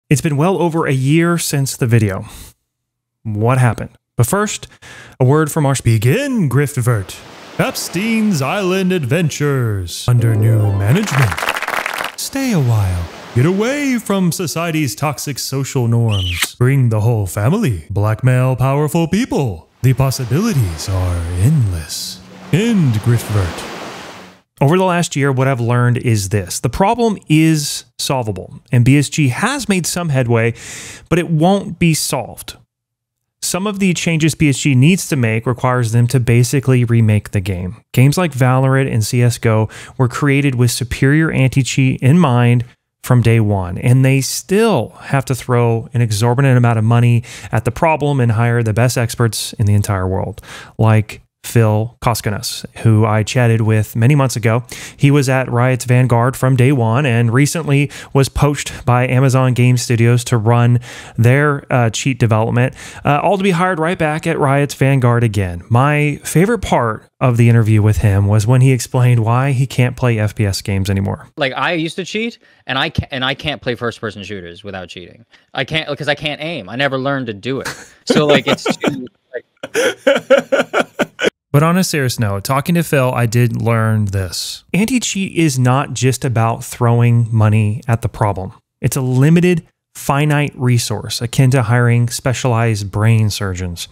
It's been well over a year since the video. What happened? But first, a word from our begin Griftwert. Epstein's Island Adventures under new management. Stay a while. Get away from society's toxic social norms. Bring the whole family. Blackmail powerful people. The possibilities are endless. End Griftwert. Over the last year, what I've learned is this. The problem is solvable, and BSG has made some headway, but it won't be solved. Some of the changes BSG needs to make requires them to basically remake the game. Games like Valorant and CSGO were created with superior anti-cheat in mind from day one, and they still have to throw an exorbitant amount of money at the problem and hire the best experts in the entire world, like Phil Koskinas, who I chatted with many months ago. He was at Riot's Vanguard from day one and recently was poached by Amazon Game Studios to run their cheat development, all to be hired right back at Riot's Vanguard again. My favorite part of the interview with him was when he explained why he can't play FPS games anymore. Like, I used to cheat, and I can't play first-person shooters without cheating. I can't, because I can't aim. I never learned to do it. So like, it's too like. But on a serious note, talking to Phil, I did learn this. Anti-cheat is not just about throwing money at the problem. It's a limited, finite resource akin to hiring specialized brain surgeons.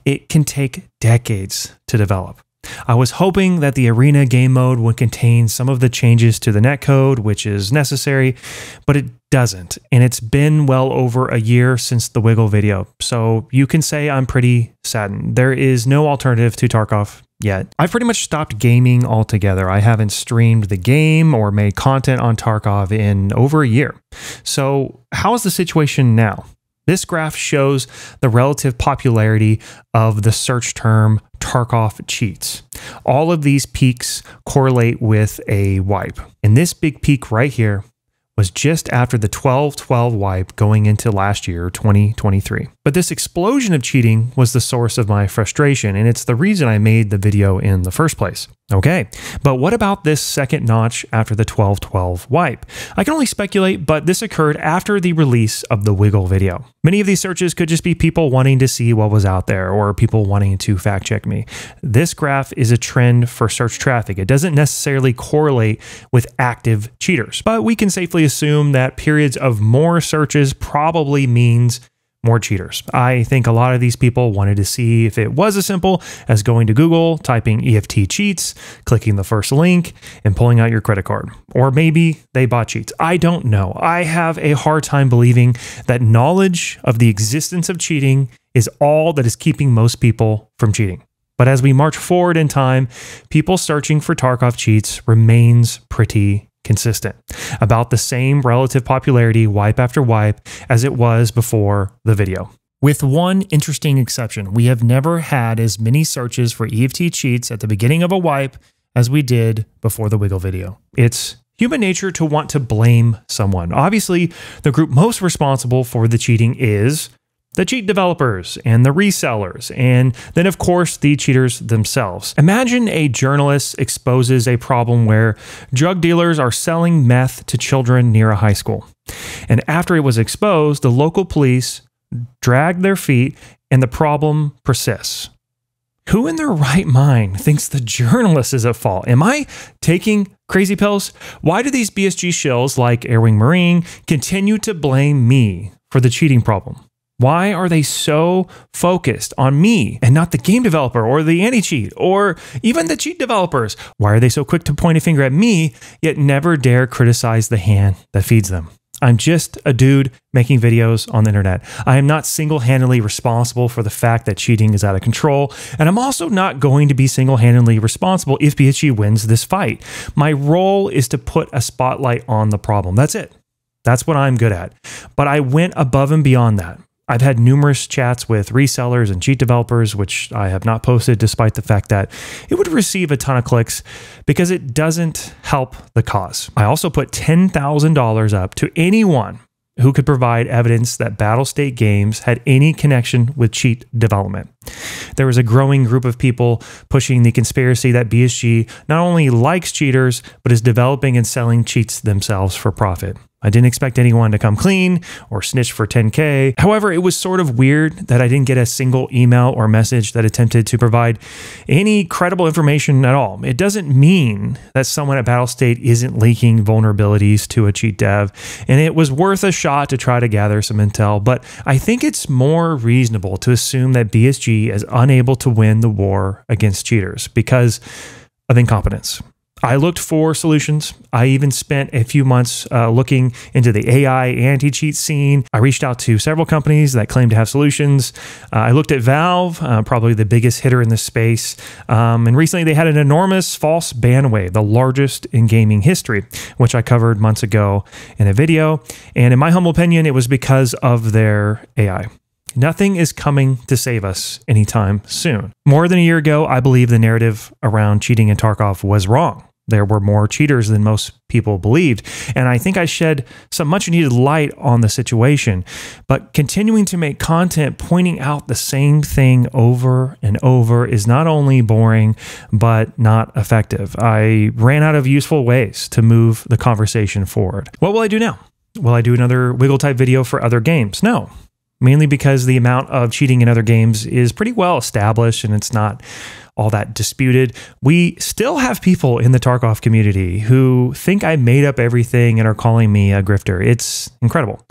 It can take decades to develop. I was hoping that the arena game mode would contain some of the changes to the netcode, which is necessary, but it doesn't. And it's been well over a year since the Wiggle video, so you can say I'm pretty saddened. There is no alternative to Tarkov yet. I've pretty much stopped gaming altogether. I haven't streamed the game or made content on Tarkov in over a year. So how is the situation now? This graph shows the relative popularity of the search term Tarkov cheats. All of these peaks correlate with a wipe. And this big peak right here was just after the 12-12 wipe going into last year, 2023. But this explosion of cheating was the source of my frustration, and it's the reason I made the video in the first place. Okay, but what about this second notch after the 12-12 wipe? I can only speculate, but this occurred after the release of the Wiggle video. Many of these searches could just be people wanting to see what was out there or people wanting to fact check me. This graph is a trend for search traffic. It doesn't necessarily correlate with active cheaters, but we can safely assume that periods of more searches probably means more cheaters. I think a lot of these people wanted to see if it was as simple as going to Google, typing EFT cheats, clicking the first link, and pulling out your credit card. Or maybe they bought cheats. I don't know. I have a hard time believing that knowledge of the existence of cheating is all that is keeping most people from cheating. But as we march forward in time, people searching for Tarkov cheats remains pretty consistent, about the same relative popularity wipe after wipe as it was before the video. With one interesting exception, we have never had as many searches for EFT cheats at the beginning of a wipe as we did before the Wiggle video. It's human nature to want to blame someone. Obviously, the group most responsible for the cheating is the cheat developers and the resellers, and then of course the cheaters themselves. Imagine a journalist exposes a problem where drug dealers are selling meth to children near a high school. And after it was exposed, the local police dragged their feet and the problem persists. Who in their right mind thinks the journalist is at fault? Am I taking crazy pills? Why do these BSG shills like Airwing Marine continue to blame me for the cheating problem? Why are they so focused on me and not the game developer or the anti-cheat or even the cheat developers? Why are they so quick to point a finger at me, yet never dare criticize the hand that feeds them? I'm just a dude making videos on the internet. I am not single-handedly responsible for the fact that cheating is out of control, and I'm also not going to be single-handedly responsible if BSG wins this fight. My role is to put a spotlight on the problem. That's it. That's what I'm good at. But I went above and beyond that. I've had numerous chats with resellers and cheat developers, which I have not posted despite the fact that it would receive a ton of clicks because it doesn't help the cause. I also put $10,000 up to anyone who could provide evidence that Battlestate Games had any connection with cheat development. There was a growing group of people pushing the conspiracy that BSG not only likes cheaters, but is developing and selling cheats themselves for profit. I didn't expect anyone to come clean or snitch for 10K. However, it was sort of weird that I didn't get a single email or message that attempted to provide any credible information at all. It doesn't mean that someone at Battlestate isn't leaking vulnerabilities to a cheat dev, and it was worth a shot to try to gather some intel, but I think it's more reasonable to assume that BSG is unable to win the war against cheaters because of incompetence. I looked for solutions. I even spent a few months looking into the AI anti-cheat scene. I reached out to several companies that claim to have solutions. I looked at Valve, probably the biggest hitter in this space. And recently they had an enormous false ban wave, the largest in gaming history, which I covered months ago in a video. And in my humble opinion, it was because of their AI. Nothing is coming to save us anytime soon. More than a year ago, I believe the narrative around cheating in Tarkov was wrong. There were more cheaters than most people believed, and I think I shed some much needed light on the situation. But continuing to make content pointing out the same thing over and over is not only boring, but not effective. I ran out of useful ways to move the conversation forward. What will I do now? Will I do another Wiggle type video for other games? No. Mainly because the amount of cheating in other games is pretty well established and it's not all that disputed. We still have people in the Tarkov community who think I made up everything and are calling me a grifter. It's incredible.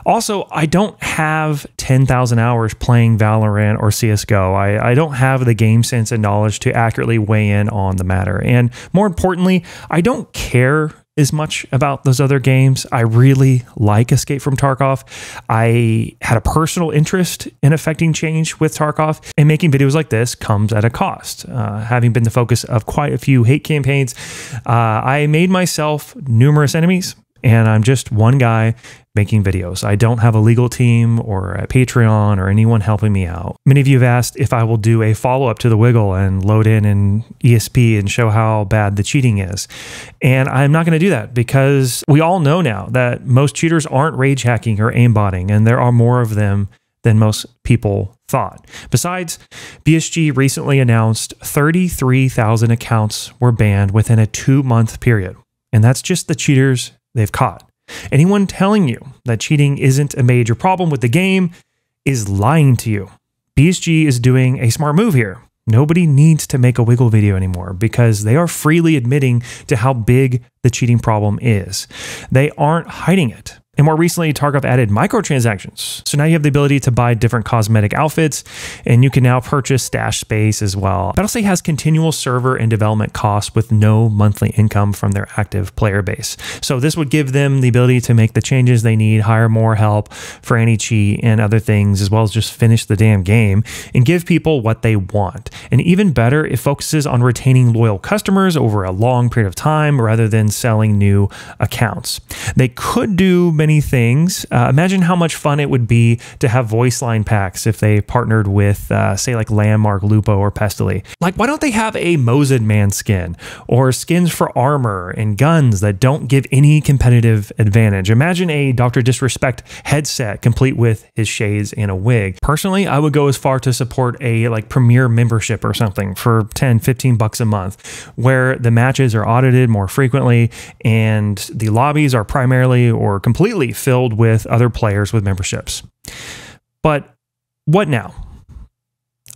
Also, I don't have 10,000 hours playing Valorant or CSGO. I don't have the game sense and knowledge to accurately weigh in on the matter. And more importantly, I don't care as much about those other games. I really like Escape from Tarkov. I had a personal interest in affecting change with Tarkov, and making videos like this comes at a cost. Having been the focus of quite a few hate campaigns, I made myself numerous enemies, and I'm just one guy making videos. I don't have a legal team or a Patreon or anyone helping me out. Many of you have asked if I will do a follow-up to the Wiggle and load in an ESP and show how bad the cheating is. And I'm not going to do that because we all know now that most cheaters aren't rage hacking or aimbotting, and there are more of them than most people thought. Besides, BSG recently announced 33,000 accounts were banned within a 2-month period. And that's just the cheaters they've caught. Anyone telling you that cheating isn't a major problem with the game is lying to you. BSG is doing a smart move here. Nobody needs to make a Wiggle video anymore because they are freely admitting to how big the cheating problem is. They aren't hiding it. And more recently, Tarkov added microtransactions. So now you have the ability to buy different cosmetic outfits, and you can now purchase stash space as well. Battlestate has continual server and development costs with no monthly income from their active player base. So this would give them the ability to make the changes they need, hire more help for anti-cheat and other things, as well as just finish the damn game and give people what they want. And even better, it focuses on retaining loyal customers over a long period of time rather than selling new accounts. They could do many things. Imagine how much fun it would be to have voice line packs if they partnered with, say, like Landmark, Lupo, or Pestily. Like, why don't they have a Mosin Man skin or skins for armor and guns that don't give any competitive advantage? Imagine a Dr. Disrespect headset complete with his shades and a wig. Personally, I would go as far to support a like premier membership or something for 10, 15 bucks a month, where the matches are audited more frequently and the lobbies are primarily or completely filled with other players with memberships. But what now?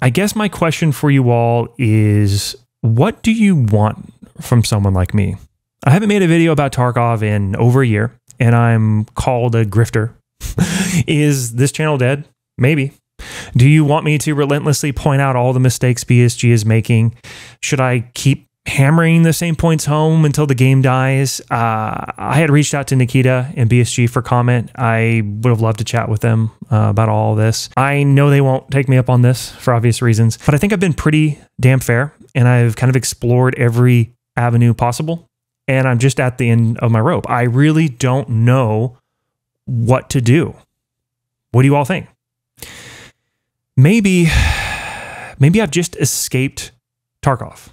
I guess my question for you all is, what do you want from someone like me? I haven't made a video about Tarkov in over a year, and I'm called a grifter. Is this channel dead? Maybe. Do you want me to relentlessly point out all the mistakes BSG is making? Should I keep hammering the same points home until the game dies? I had reached out to Nikita and BSG for comment. I would have loved to chat with them about all of this. I know they won't take me up on this for obvious reasons, but I think I've been pretty damn fair, and I've kind of explored every avenue possible, and I'm just at the end of my rope. I really don't know what to do. What do you all think? Maybe I've just escaped Tarkov.